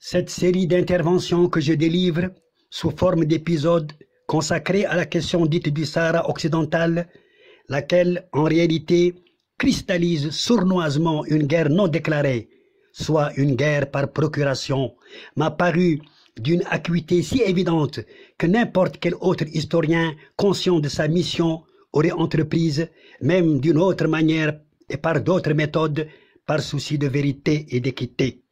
Cette série d'interventions que je délivre sous forme d'épisodes consacrés à la question dite du Sahara occidental, laquelle en réalité cristallise sournoisement une guerre non déclarée, soit une guerre par procuration, m'a paru d'une acuité si évidente que n'importe quel autre historien conscient de sa mission aurait entreprise, même d'une autre manière et par d'autres méthodes, par souci de vérité et d'équité.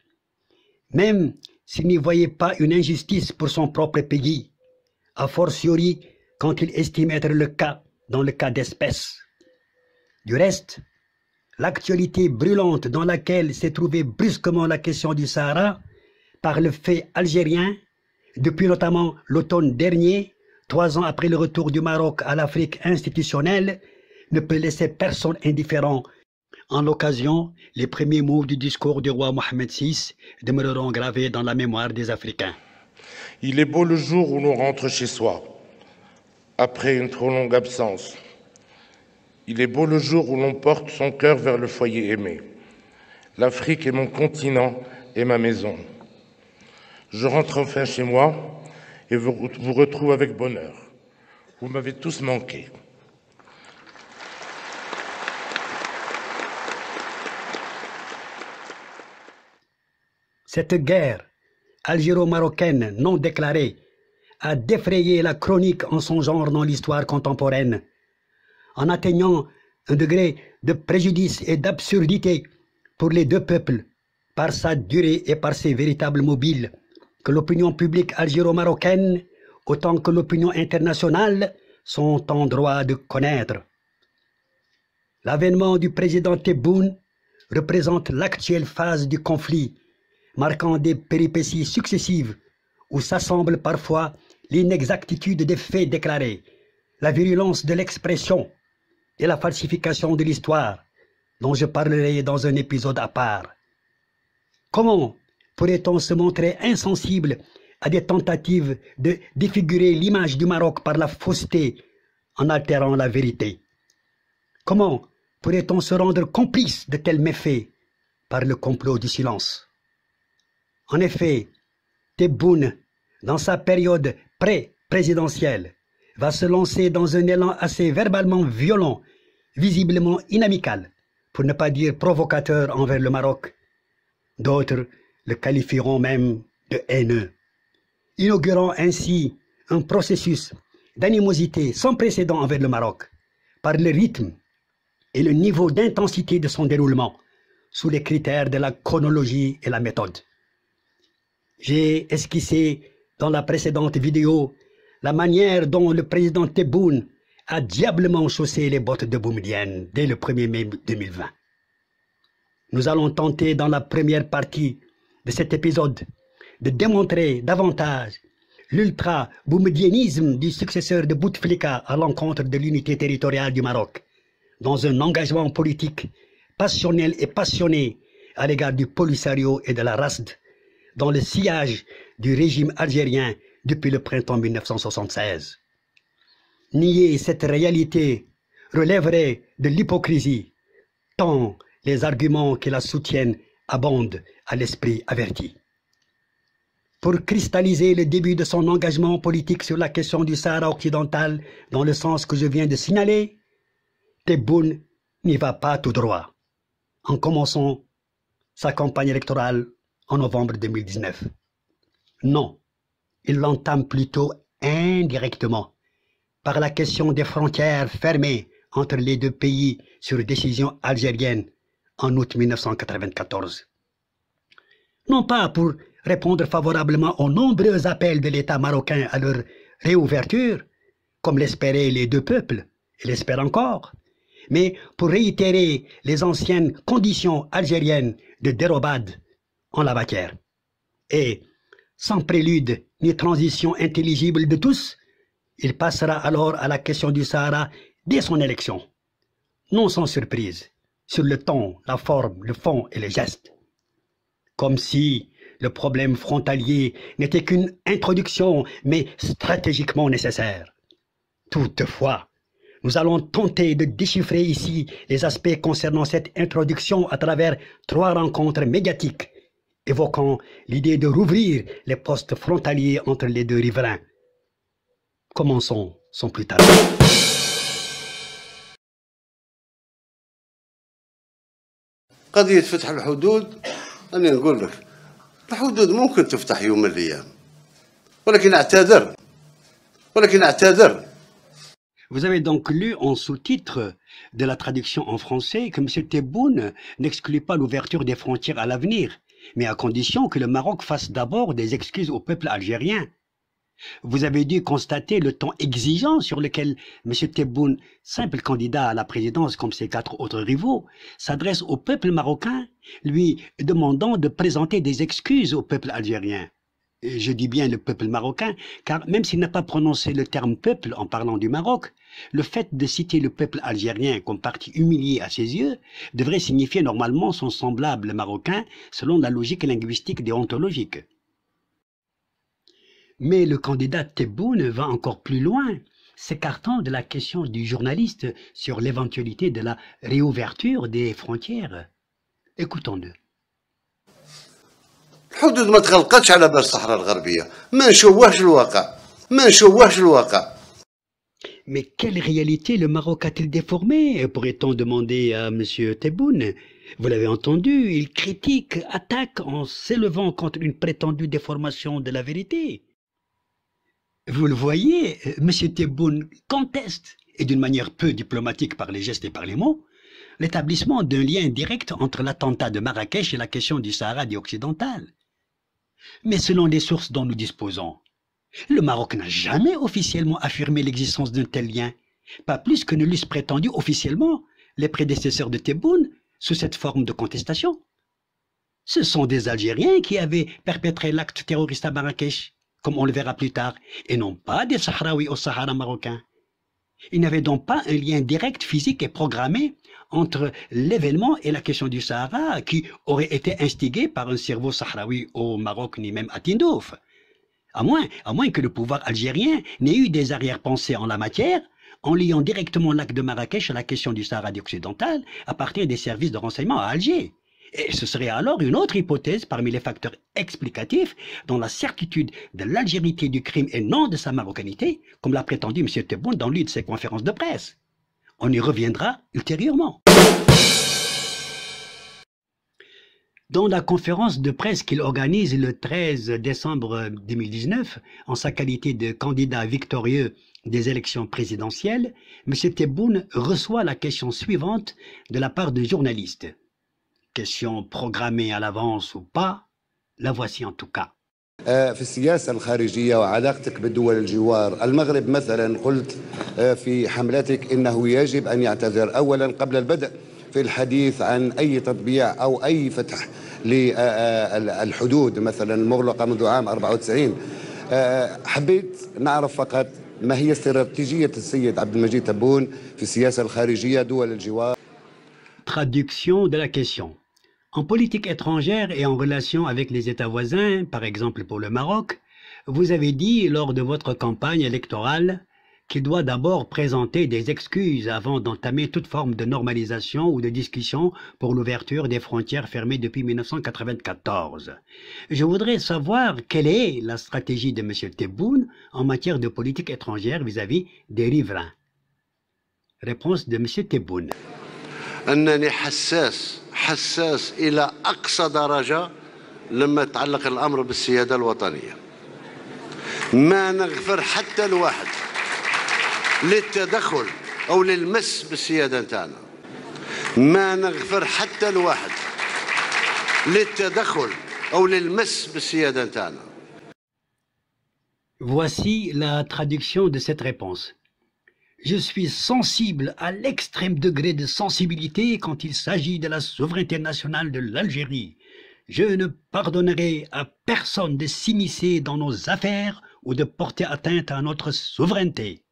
Même s'il n'y voyait pas une injustice pour son propre pays, a fortiori quand il estime être le cas dans le cas d'espèce. Du reste, l'actualité brûlante dans laquelle s'est trouvée brusquement la question du Sahara, par le fait algérien, depuis notamment l'automne dernier, 3 ans après le retour du Maroc à l'Afrique institutionnelle, ne peut laisser personne indifférent. En l'occasion, les premiers mots du discours du roi Mohamed VI demeureront gravés dans la mémoire des Africains. Il est beau le jour où l'on rentre chez soi, après une trop longue absence. Il est beau le jour où l'on porte son cœur vers le foyer aimé. L'Afrique est mon continent et ma maison. Je rentre enfin chez moi et vous retrouve avec bonheur. Vous m'avez tous manqué. Cette guerre algéro-marocaine non déclarée a défrayé la chronique en son genre dans l'histoire contemporaine, en atteignant un degré de préjudice et d'absurdité pour les deux peuples, par sa durée et par ses véritables mobiles, que l'opinion publique algéro-marocaine, autant que l'opinion internationale, sont en droit de connaître. L'avènement du président Tebboune représente l'actuelle phase du conflit, marquant des péripéties successives où s'assemblent parfois l'inexactitude des faits déclarés, la virulence de l'expression et la falsification de l'histoire, dont je parlerai dans un épisode à part. Comment pourrait-on se montrer insensible à des tentatives de défigurer l'image du Maroc par la fausseté en altérant la vérité? Comment pourrait-on se rendre complice de tels méfaits par le complot du silence? En effet, Tebboune, dans sa période pré-présidentielle, va se lancer dans un élan assez verbalement violent, visiblement inamical, pour ne pas dire provocateur envers le Maroc. D'autres le qualifieront même de haineux, inaugurant ainsi un processus d'animosité sans précédent envers le Maroc, par le rythme et le niveau d'intensité de son déroulement, sous les critères de la chronologie et la méthode. J'ai esquissé dans la précédente vidéo la manière dont le président Tebboune a diablement chaussé les bottes de Boumedienne dès le 1er mai 2020. Nous allons tenter dans la première partie de cet épisode de démontrer davantage l'ultra-boumediénisme du successeur de Bouteflika à l'encontre de l'unité territoriale du Maroc, dans un engagement politique passionnel et passionné à l'égard du Polisario et de la RASD, dans le sillage du régime algérien depuis le printemps 1976. Nier cette réalité relèverait de l'hypocrisie, tant les arguments qui la soutiennent abondent à l'esprit averti. Pour cristalliser le début de son engagement politique sur la question du Sahara occidental dans le sens que je viens de signaler, Tebboune n'y va pas tout droit, en commençant sa campagne électorale en novembre 2019. Non, il l'entame plutôt indirectement, par la question des frontières fermées entre les deux pays sur décision algérienne en août 1994. non pas pour répondre favorablement aux nombreux appels de l'État marocain à leur réouverture, comme l'espéraient les deux peuples, et l'espèrent encore, mais pour réitérer les anciennes conditions algériennes de dérobade en la matière. Et, sans prélude ni transition intelligible de tous, il passera alors à la question du Sahara dès son élection, non sans surprise, sur le ton, la forme, le fond et les gestes. Comme si le problème frontalier n'était qu'une introduction, mais stratégiquement nécessaire. Toutefois, nous allons tenter de déchiffrer ici les aspects concernant cette introduction à travers 3 rencontres médiatiques, évoquant l'idée de rouvrir les postes frontaliers entre les 2 riverains. Commençons sans plus tarder. قضية فتح الحدود أنا نقول لك الحدود ممكن تفتح يوم من الأيام ولكن أعتذر. Vous avez donc lu en sous-titre de la traduction en français que M. Tebboune n'exclut pas l'ouverture des frontières à l'avenir, mais à condition que le Maroc fasse d'abord des excuses au peuple algérien. Vous avez dû constater le ton exigeant sur lequel M. Tebboune, simple candidat à la présidence comme ses 4 autres rivaux, s'adresse au peuple marocain, lui demandant de présenter des excuses au peuple algérien. Je dis bien le peuple marocain, car même s'il n'a pas prononcé le terme peuple en parlant du Maroc, le fait de citer le peuple algérien comme partie humiliée à ses yeux devrait signifier normalement son semblable marocain selon la logique linguistique déontologique. Mais le candidat Tebboune va encore plus loin, s'écartant de la question du journaliste sur l'éventualité de la réouverture des frontières. Écoutons-le. الحدود ما تخلقتش على بال الصحراء الغربية ما نشوهش الواقع. Mais quelle réalité le Maroc a-t-il déformé, pourrait-on demander à M. Tebboune? Vous l'avez entendu, il critique, attaque en s'élevant contre une prétendue déformation de la vérité. Vous le voyez, M. Tebboune conteste, et d'une manière peu diplomatique par les gestes et par les mots, l'établissement d'un lien direct entre l'attentat de Marrakech et la question du Sahara dit occidental. Mais selon les sources dont nous disposons, le Maroc n'a jamais officiellement affirmé l'existence d'un tel lien, pas plus que ne l'eussent prétendu officiellement les prédécesseurs de Tebboune sous cette forme de contestation. Ce sont des Algériens qui avaient perpétré l'acte terroriste à Marrakech, comme on le verra plus tard, et non pas des Sahraouis au Sahara marocain. Il n'y avait donc pas un lien direct, physique et programmé entre l'événement et la question du Sahara qui aurait été instigé par un cerveau sahraoui au Maroc ni même à Tindouf. À moins que le pouvoir algérien n'ait eu des arrière-pensées en la matière, en liant directement l'acte de Marrakech à la question du Sahara occidental à partir des services de renseignement à Alger. Et ce serait alors une autre hypothèse parmi les facteurs explicatifs dont la certitude de l'algérité du crime et non de sa marocanité, comme l'a prétendu M. Tebboune dans l'une de ses conférences de presse. On y reviendra ultérieurement. Dans la conférence de presse qu'il organise le 13 décembre 2019, en sa qualité de candidat victorieux des élections présidentielles, M. Tebboune reçoit la question suivante de la part de journalistes. Question programmée à l'avance ou pas, la voici en tout cas. في السياسة الخارجية وعلاقتك بدول الجوار المغرب مثلا قلت في حملتك إنه يجب أن يعتذر أولا قبل البدء في الحديث عن أي تطبيع أو أي فتح للحدود مثلا المغلقة منذ عام 94. حبيت نعرف فقط ما هي استراتيجية السيد عبد المجيد تبون في السياسة الخارجية دول الجوار. Traduction de la question. En politique étrangère et en relation avec les États voisins, par exemple pour le Maroc, vous avez dit lors de votre campagne électorale qu'il doit d'abord présenter des excuses avant d'entamer toute forme de normalisation ou de discussion pour l'ouverture des frontières fermées depuis 1994. Je voudrais savoir quelle est la stratégie de M. Tebboune en matière de politique étrangère vis-à-vis des riverains. Réponse de M. Tebboune. أنني حساس إلى أقصى درجة لما يتعلق الأمر بالسيادة الوطنية. ما نغفر حتى الواحد للتدخل أو للمس بالسيادة نتاعنا. ما نغفر حتى الواحد للتدخل أو للمس بالسيادة نتاعنا. Voici la traduction de cette réponse. Je suis sensible à l'extrême degré de sensibilité quand il s'agit de la souveraineté nationale de l'Algérie. Je ne pardonnerai à personne de s'immiscer dans nos affaires ou de porter atteinte à notre souveraineté.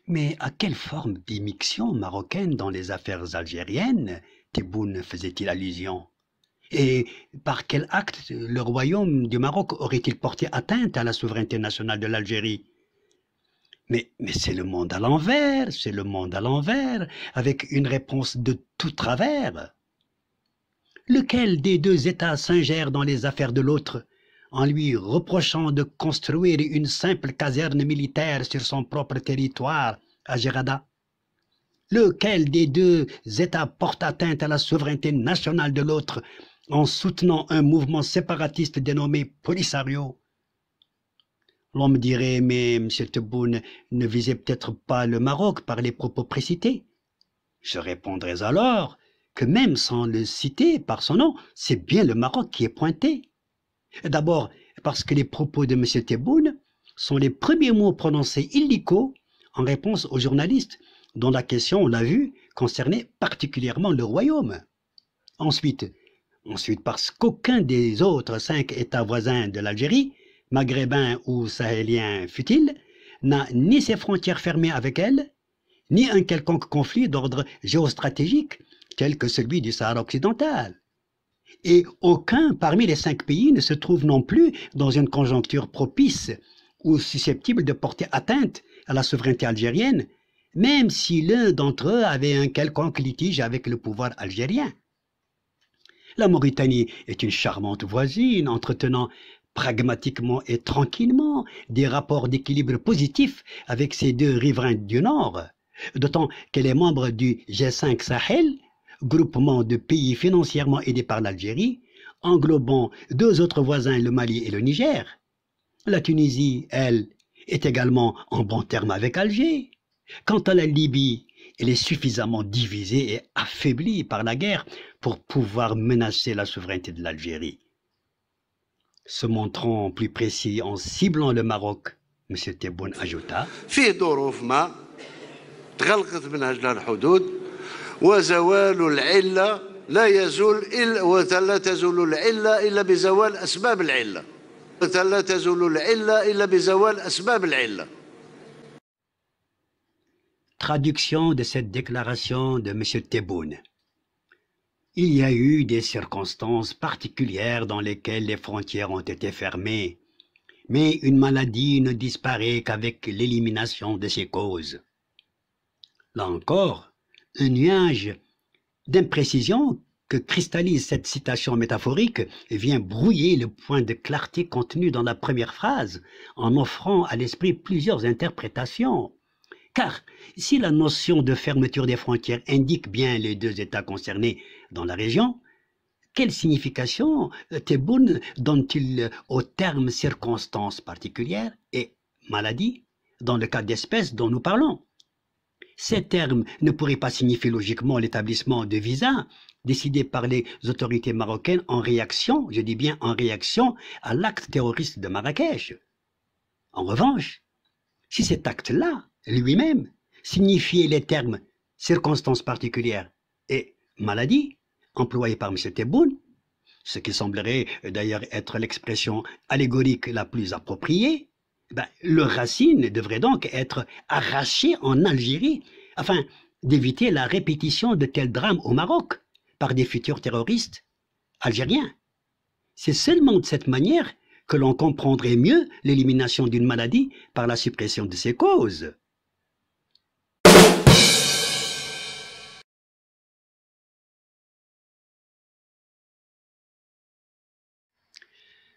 Mais à quelle forme d'immixtion marocaine dans les affaires algériennes Tebboune faisait-il allusion? Et par quel acte le royaume du Maroc aurait-il porté atteinte à la souveraineté nationale de l'Algérie? Mais c'est le monde à l'envers, c'est le monde à l'envers, avec une réponse de tout travers. Lequel des deux États s'ingère dans les affaires de l'autre, en lui reprochant de construire une simple caserne militaire sur son propre territoire, à Gerada? Lequel des deux États porte atteinte à la souveraineté nationale de l'autre, en soutenant un mouvement séparatiste dénommé Polisario? L'on me dirait, mais M. Tebboune ne visait peut-être pas le Maroc par les propos précités. Je répondrais alors que même sans le citer par son nom, c'est bien le Maroc qui est pointé. D'abord parce que les propos de M. Tebboune sont les premiers mots prononcés illico en réponse aux journalistes dont la question, on l'a vu, concernait particulièrement le royaume. Ensuite parce qu'aucun des autres 5 États voisins de l'Algérie, maghrébins ou sahéliens fut-il, n'a ni ses frontières fermées avec elle, ni un quelconque conflit d'ordre géostratégique tel que celui du Sahara occidental. Et aucun parmi les 5 pays ne se trouve non plus dans une conjoncture propice ou susceptible de porter atteinte à la souveraineté algérienne, même si l'un d'entre eux avait un quelconque litige avec le pouvoir algérien. La Mauritanie est une charmante voisine, entretenant pragmatiquement et tranquillement des rapports d'équilibre positifs avec ses 2 riverains du Nord, d'autant qu'elle est membre du G5 Sahel, groupement de pays financièrement aidés par l'Algérie, englobant 2 autres voisins, le Mali et le Niger. La Tunisie, elle, est également en bons termes avec Alger. Quant à la Libye, elle est suffisamment divisée et affaiblie par la guerre pour pouvoir menacer la souveraineté de l'Algérie. Se montrant plus précis en ciblant le Maroc, M. Tebboune ajouta: فيه ظروف ما تغلقت من أجلها الحدود وزوال العلة لا يزول إلا ولا تزول العلة إلا بزوال أسباب العلة ولا تزول العلة إلا بزوال أسباب العلة. Traduction de cette déclaration de M. Tebboune. Il y a eu des circonstances particulières dans lesquelles les frontières ont été fermées, mais une maladie ne disparaît qu'avec l'élimination de ses causes. Là encore, un nuage d'imprécision que cristallise cette citation métaphorique vient brouiller le point de clarté contenu dans la première phrase, en offrant à l'esprit plusieurs interprétations. Car si la notion de fermeture des frontières indique bien les 2 États concernés dans la région, quelle signification Tebboune donne-t-il au terme circonstances particulières et maladie dans le cas d'espèces dont nous parlons? Ces termes ne pourraient pas signifier logiquement l'établissement de visas décidé par les autorités marocaines en réaction, je dis bien en réaction, à l'acte terroriste de Marrakech. En revanche, si cet acte-là, lui-même, signifiait les termes circonstances particulières et maladie employés par M. Tebboune, ce qui semblerait d'ailleurs être l'expression allégorique la plus appropriée, le racine devrait donc être arraché en Algérie afin d'éviter la répétition de tels drames au Maroc par des futurs terroristes algériens. C'est seulement de cette manière que l'on comprendrait mieux l'élimination d'une maladie par la suppression de ses causes.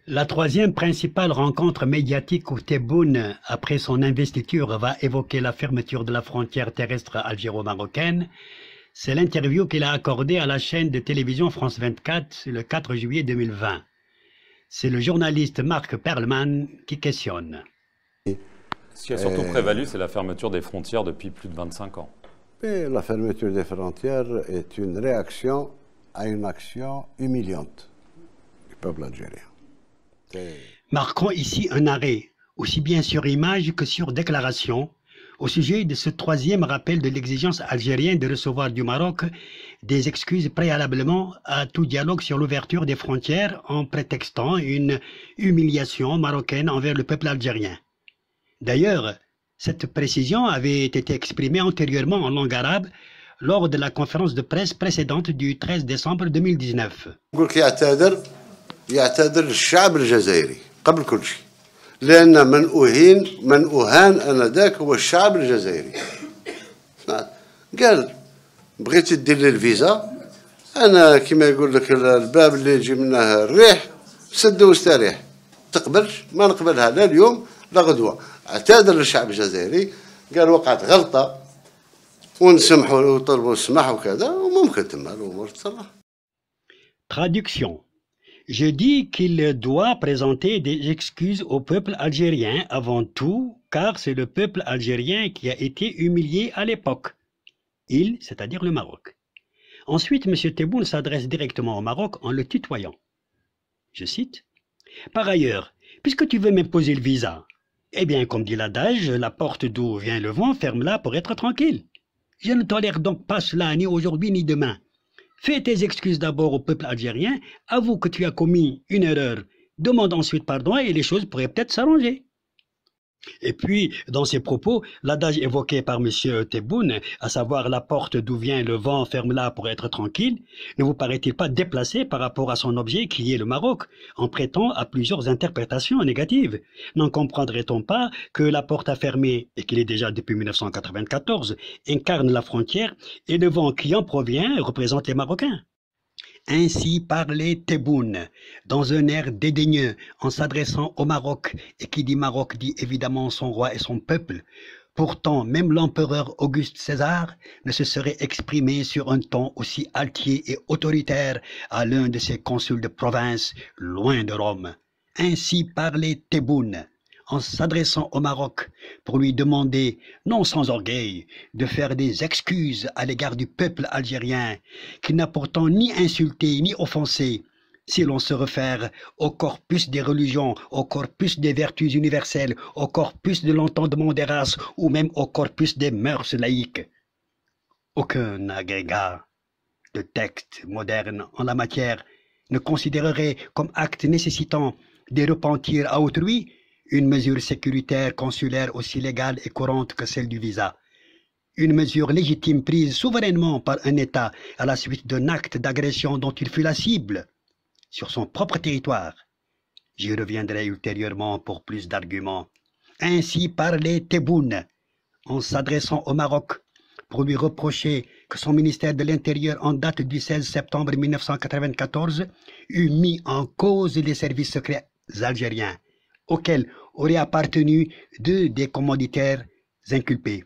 La 3e principale rencontre médiatique où Tebboune, après son investiture, va évoquer la fermeture de la frontière terrestre algéro-marocaine, c'est l'interview qu'il a accordée à la chaîne de télévision France 24 le 4 juillet 2020. C'est le journaliste Marc Perlman qui questionne. Ce qui a surtout prévalu, c'est la fermeture des frontières depuis plus de 25 ans. Et la fermeture des frontières est une réaction à une action humiliante du peuple algérien. Marquons ici un arrêt, aussi bien sur image que sur déclaration, au sujet de ce troisième rappel de l'exigence algérienne de recevoir du Maroc des excuses préalablement à tout dialogue sur l'ouverture des frontières en prétextant une humiliation marocaine envers le peuple algérien. D'ailleurs, cette précision avait été exprimée antérieurement en langue arabe lors de la conférence de presse précédente du 13 décembre 2019. يعتذر الشعب الجزائري قبل كل شيء لأن من أهان آنذاك هو الشعب الجزائري. قال بغيتي دير لي الفيزا أنا كما يقول لك الباب اللي يجي منه الريح سد واستريح، تقبلش ما نقبلها لا اليوم لا غدوة. اعتذر للشعب الجزائري، قال وقعت غلطة ونسمحوا وطلبوا السماح وكذا وممكن تما الأمور تصلح. Traduction. Je dis qu'il doit présenter des excuses au peuple algérien avant tout, car c'est le peuple algérien qui a été humilié à l'époque. Il, c'est-à-dire le Maroc. Ensuite, M. Tebboune s'adresse directement au Maroc en le tutoyant. Je cite. Par ailleurs, puisque tu veux m'imposer le visa, eh bien, comme dit l'adage, la porte d'où vient le vent, ferme-la pour être tranquille. Je ne tolère donc pas cela ni aujourd'hui ni demain. Fais tes excuses d'abord au peuple algérien, avoue que tu as commis une erreur, demande ensuite pardon et les choses pourraient peut-être s'arranger. Et puis, dans ses propos, l'adage évoqué par M. Tebboune, à savoir la porte d'où vient le vent, ferme-la pour être tranquille, ne vous paraît-il pas déplacé par rapport à son objet qui est le Maroc, en prêtant à plusieurs interprétations négatives? N'en comprendrait-on pas que la porte à fermer, et qu'il est déjà depuis 1994, incarne la frontière et le vent qui en provient représente les Marocains? Ainsi parlait Tebboune, dans un air dédaigneux, en s'adressant au Maroc, et qui dit Maroc dit évidemment son roi et son peuple. Pourtant, même l'empereur Auguste César ne se serait exprimé sur un ton aussi altier et autoritaire à l'un de ses consuls de province, loin de Rome. Ainsi parlait Tebboune, en s'adressant au Maroc pour lui demander, non sans orgueil, de faire des excuses à l'égard du peuple algérien, qu'il n'a pourtant ni insulté ni offensé, si l'on se réfère au corpus des religions, au corpus des vertus universelles, au corpus de l'entendement des races ou même au corpus des mœurs laïques. Aucun agrégat de texte moderne en la matière ne considérerait comme acte nécessitant des repentirs à autrui une mesure sécuritaire consulaire aussi légale et courante que celle du visa. Une mesure légitime prise souverainement par un État à la suite d'un acte d'agression dont il fut la cible sur son propre territoire. J'y reviendrai ultérieurement pour plus d'arguments. Ainsi parlait Tebboune, en s'adressant au Maroc, pour lui reprocher que son ministère de l'Intérieur en date du 16 septembre 1994 eût mis en cause les services secrets algériens, auxquels auraient appartenu deux des commanditaires inculpés.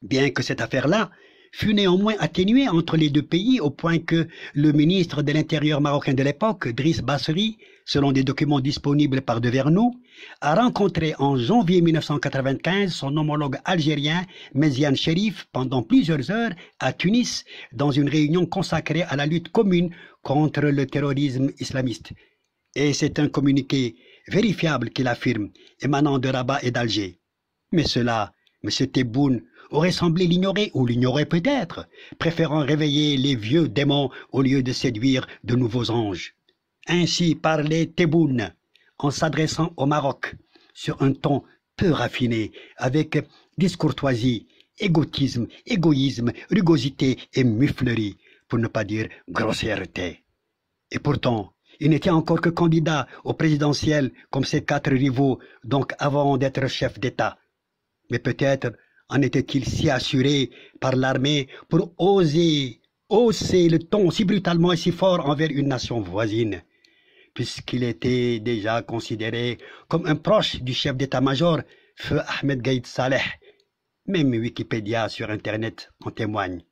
Bien que cette affaire-là fut néanmoins atténuée entre les deux pays au point que le ministre de l'Intérieur marocain de l'époque, Driss Basri, selon des documents disponibles par De Vernou, a rencontré en janvier 1995 son homologue algérien, Méziane Chérif, pendant plusieurs heures à Tunis, dans une réunion consacrée à la lutte commune contre le terrorisme islamiste. Et c'est un communiqué vérifiable qu'il affirme, émanant de Rabat et d'Alger. Mais cela, M. Tebboune aurait semblé l'ignorer, ou l'ignorait peut-être, préférant réveiller les vieux démons au lieu de séduire de nouveaux anges. Ainsi parlait Tebboune, en s'adressant au Maroc, sur un ton peu raffiné, avec discourtoisie, égotisme, égoïsme, rugosité et muflerie, pour ne pas dire grossièreté. Et pourtant, il n'était encore que candidat au présidentiel comme ses quatre rivaux, donc avant d'être chef d'État. Mais peut-être en était-il si assuré par l'armée pour oser hausser le ton si brutalement et si fort envers une nation voisine, puisqu'il était déjà considéré comme un proche du chef d'état-major, feu Ahmed Gaïd Saleh. Même Wikipédia sur Internet en témoigne.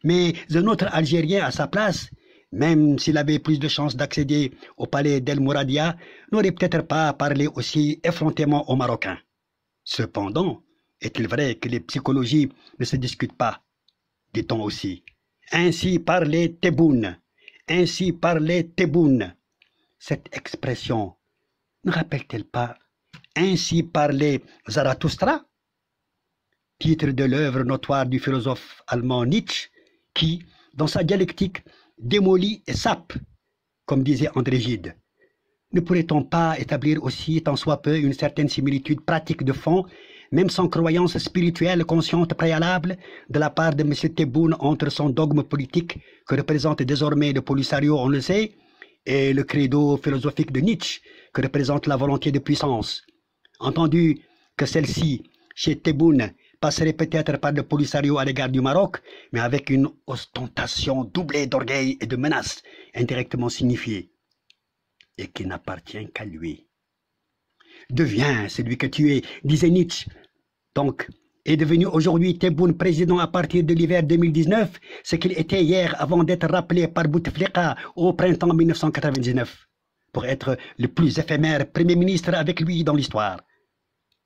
Mais un autre Algérien à sa place, même s'il avait plus de chances d'accéder au palais d'El Mouradia, n'aurait peut-être pas parlé aussi effrontément aux Marocains. Cependant, est-il vrai que les psychologies ne se discutent pas, dit-on aussi. Ainsi parlait Tebboune. Ainsi parlait Tebboune. Cette expression ne rappelle-t-elle pas Ainsi parlait Zarathustra, titre de l'œuvre notoire du philosophe allemand Nietzsche, qui, dans sa dialectique, démolit et sape, comme disait André Gide. Ne pourrait-on pas établir aussi, tant soit peu, une certaine similitude pratique de fond, même sans croyance spirituelle consciente préalable, de la part de M. Tebboune entre son dogme politique, que représente désormais le Polisario, on le sait, et le credo philosophique de Nietzsche, que représente la volonté de puissance. Entendu que celle-ci, chez Tebboune, passerait peut-être par le Polisario à l'égard du Maroc, mais avec une ostentation doublée d'orgueil et de menace, indirectement signifiée, et qui n'appartient qu'à lui. Deviens celui que tu es, disait Nietzsche. Donc, est devenu aujourd'hui Tebboune président à partir de l'hiver 2019, ce qu'il était hier avant d'être rappelé par Bouteflika au printemps 1999, pour être le plus éphémère Premier ministre avec lui dans l'histoire.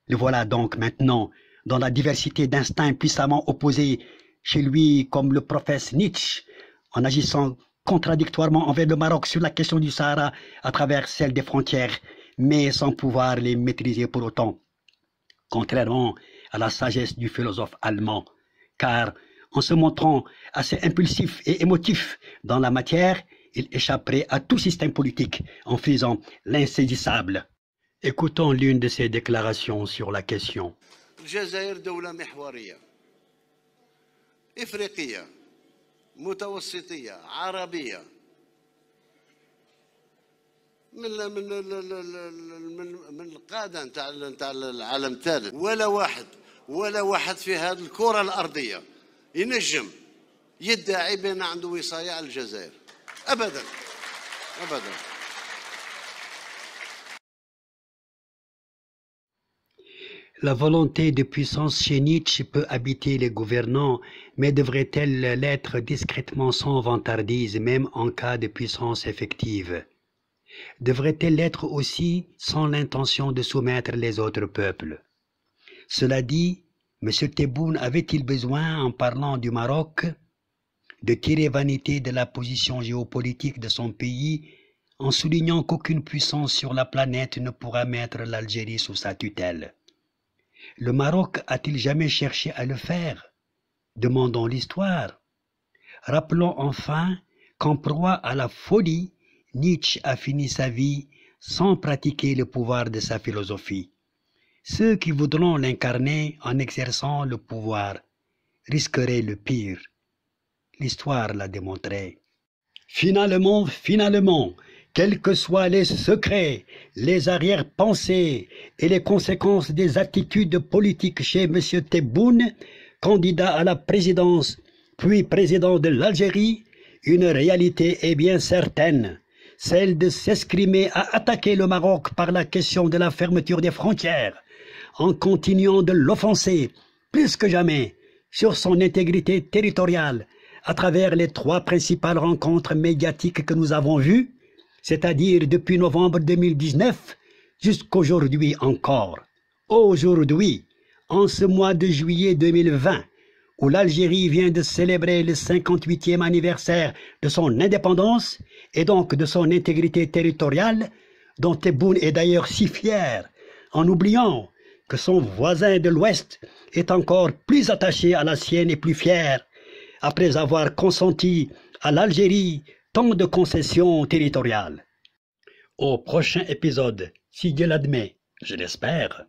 Le voilà donc maintenant, dans la diversité d'instincts puissamment opposés chez lui, comme le professe Nietzsche, en agissant contradictoirement envers le Maroc sur la question du Sahara à travers celle des frontières, mais sans pouvoir les maîtriser pour autant, contrairement à la sagesse du philosophe allemand, car en se montrant assez impulsif et émotif dans la matière, il échapperait à tout système politique en faisant l'insaisissable. Écoutons l'une de ses déclarations sur la question. الجزائر دولة محورية إفريقية متوسطية عربية من القادة نتاع العالم الثالث ولا واحد في هذه الكرة الأرضية ينجم يدعي بأن عنده وصاية على الجزائر أبدا أبدا. La volonté de puissance chez Nietzsche peut habiter les gouvernants, mais devrait-elle l'être discrètement sans vantardise, même en cas de puissance effective? Devrait-elle l'être aussi sans l'intention de soumettre les autres peuples? Cela dit, M. Tebboune avait-il besoin, en parlant du Maroc, de tirer vanité de la position géopolitique de son pays, en soulignant qu'aucune puissance sur la planète ne pourra mettre l'Algérie sous sa tutelle? Le Maroc a-t-il jamais cherché à le faire? Demandons l'histoire. Rappelons enfin qu'en proie à la folie, Nietzsche a fini sa vie sans pratiquer le pouvoir de sa philosophie. Ceux qui voudront l'incarner en exerçant le pouvoir risqueraient le pire. L'histoire l'a démontré. Finalement, quels que soient les secrets, les arrière-pensées et les conséquences des attitudes politiques chez M. Tebboune, candidat à la présidence, puis président de l'Algérie, une réalité est bien certaine, celle de s'escrimer à attaquer le Maroc par la question de la fermeture des frontières, en continuant de l'offenser, plus que jamais, sur son intégrité territoriale, à travers les 3 principales rencontres médiatiques que nous avons vues, c'est-à-dire depuis novembre 2019 jusqu'aujourd'hui encore. Aujourd'hui, en ce mois de juillet 2020, où l'Algérie vient de célébrer le 58e anniversaire de son indépendance et donc de son intégrité territoriale, dont Tebboune est d'ailleurs si fier, en oubliant que son voisin de l'Ouest est encore plus attaché à la sienne et plus fier, après avoir consenti à l'Algérie tant de concessions territoriales. Au prochain épisode, si Dieu l'admet, je l'espère.